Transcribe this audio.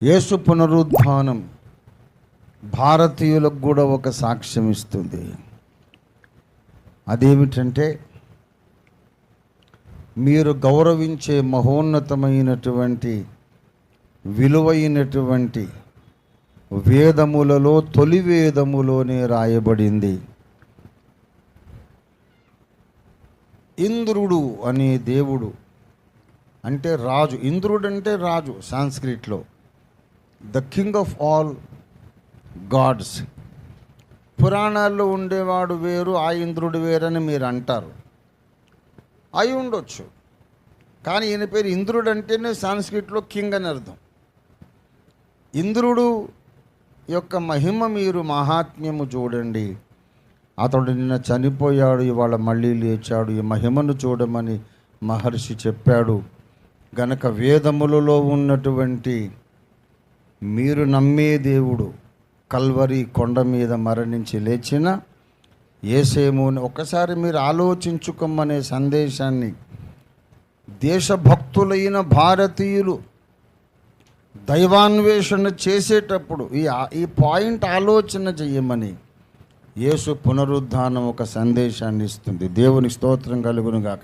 యేసు పునరుద్ధానం భారతీయులకు కూడా ఒక సాక్ష్యం ఇస్తుంది. అదేమిటంటే, మీరు గౌరవించే మహోన్నతమైనటువంటి విలువైనటువంటి వేదములలో తొలి వేదములోనే రాయబడింది, ఇంద్రుడు అనే దేవుడు అంటే రాజు. ఇంద్రుడు అంటే రాజు సాంస్క్రిట్లో, the king of all gods. పురాణాల్లో ఉండేవాడు వేరు, ఆ ఇంద్రుడు వేరని మీరు అంటారు. అయి ఉండొచ్చు, కానీ ఈయన పేరు ఇంద్రుడు అంటేనే సాంస్క్రిట్లో కింగ్ అని అర్థం. ఇంద్రుడు యొక్క మహిమ మీరు మహాత్మ్యము చూడండి. అతడు నిన్న చనిపోయాడు, ఇవాళ మళ్ళీ లేచాడు, ఈ మహిమను చూడమని మహర్షి చెప్పాడు. గనక వేదములలో ఉన్నటువంటి మీరు నమ్మే దేవుడు కల్వరి కొండ మీద మరణించి లేచిన యేసేముని ఒకసారి మీరు ఆలోచించుకోమనే సందేశాన్ని దేశభక్తులైన భారతీయులు దైవాన్వేషణ చేసేటప్పుడు ఈ పాయింట్ ఆలోచన చెయ్యమని యేసు పునరుద్ధానం ఒక సందేశాన్ని ఇస్తుంది. దేవునికి స్తోత్రం కలుగును గాక.